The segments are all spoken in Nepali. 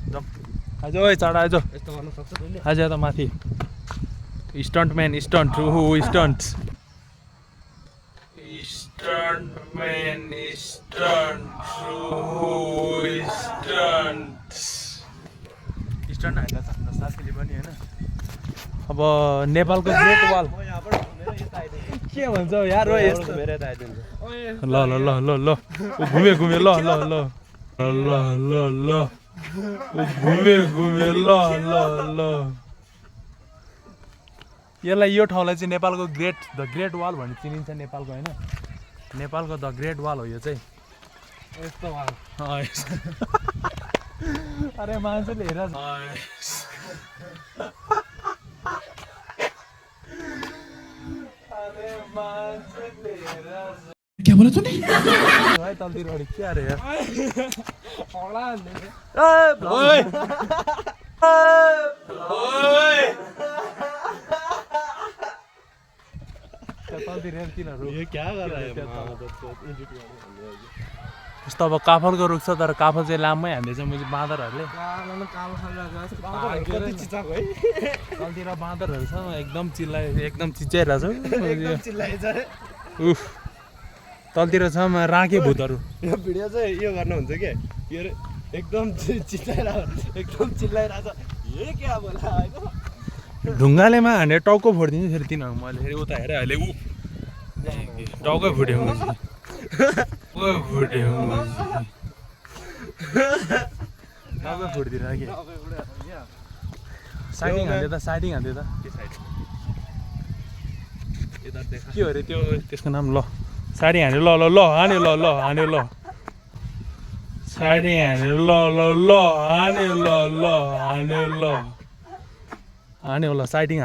आज ओए चढा आज यस्तो गर्न सक्छ तैँले आज त माथि स्टन्टम्यान स्टन्ट हु स्टन्ट्स स्टन्टम्यान स्टन्ट हु स्टन्ट्स स्टन्ट हान्दा छ साथीले पनि हैन अब नेपालको ग्रेट वाल के भन्छ यार हो यस्तो मेरो यता आइदिन्छ ल ल ल ल ल घुमे घुमे ल ल ल ल ल ल घुमे घुमे ल ल ल यसलाई यो ठाउँलाई चाहिँ नेपालको द ग्रेट वाल भन्ने चिनिन्छ नेपालको हैन नेपालको द ग्रेट वाल हो यो चाहिँ यस्तो वाल अरे मान्छेले हेर क्या बोला तूने भाइ तलतिर अरे के अरे यार ओए तलतिर तिनीहरू ये क्या कर रहा है यस्तो अब काफलको रुख छ तर काफल चाहिँ लाममै हान्दैछ मैले बाँदरहरूले कति चिचाको है तलतिर बाँदरहरू छ एकदम चिच्याइरहेछ उफ तलतिर छ राखे भूतहरू यो भिडियो चाहिँ यो गर्नुहुन्छ के यो एकदम चिल्लाइरहेछ ये क्या बोला हैन ढुङ्गालेमा हानेर टाउको फोडिदिन्छु फेरि तिनीहरू मैले फेरि उता हेरेँ अहिले टाउकै फुट्यो टाउकै फुटिदिएर कि साइडिङ हान्दै त के हो अरे त्यो त्यसको नाम ल साइडिङ हान्यो ल हान्यो ल साइडिङ हान्यो ल हान्यो ल साइडिङ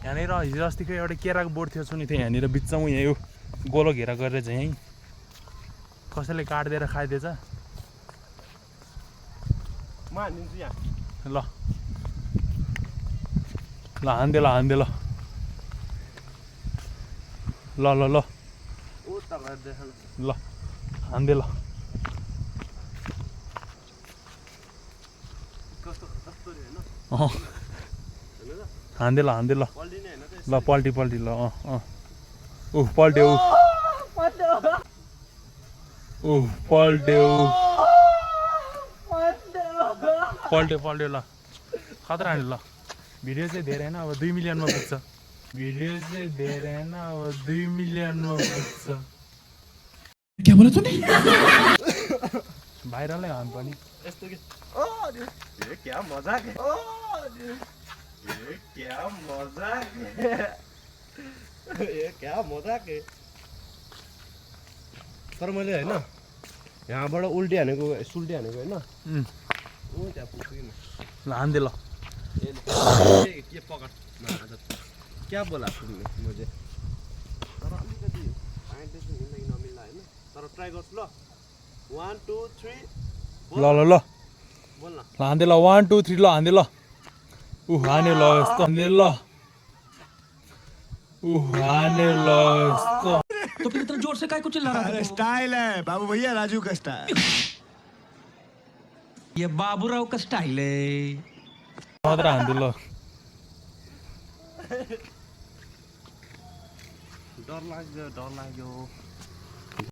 यहाँनिर हिजो अस्तिको एउटा केराको बोर्ड थियो सुनेको थिएँ यहाँनिर बिचमा यहाँ यो गोलो घेरा गरेर चाहिँ यहीँ कसैले काटिदिएर खाइदिएछ म हानिदिन्छु यहाँ ल हान्दे ल ल हान्दे ल हान्दे ल ल पल्टी ल पल्ट्यो पल्ट्यो ल खतरा हान्यो ल भिडियो चाहिँ धेरै होइन अब 2 मिलियनमा पुग्छ क्या बोला तूने भाइरलै हान पनि यस्तो के ये क्या मजाक है ये क्या मजाक है तर मैले हैन यहाँबाट उल्टी हानेको सुल्टी हानेको हैन त्यहाँ पुग्दैन ल हान्दे ल के पकड क्या बोला सुन्ने मुझे तर अलिकति आइन्टे चाहिँ हिँड्दै नमिल्ला हैन तर ट्राई गर्छु ल 1 2 3 ल बोल न हान्दे ल 1 2 3 ल हान्दे ल हान्यो ल यस्तो हान्दे ल हान्यो ल यस्तो तो फिर इतना जोर से काय को चिल्ला रहा था स्टाइल है बाबू भैया राजू का स्टाइल ये बाबूराव का स्टाइल है खतरा हान्दे ल डर लाग्यो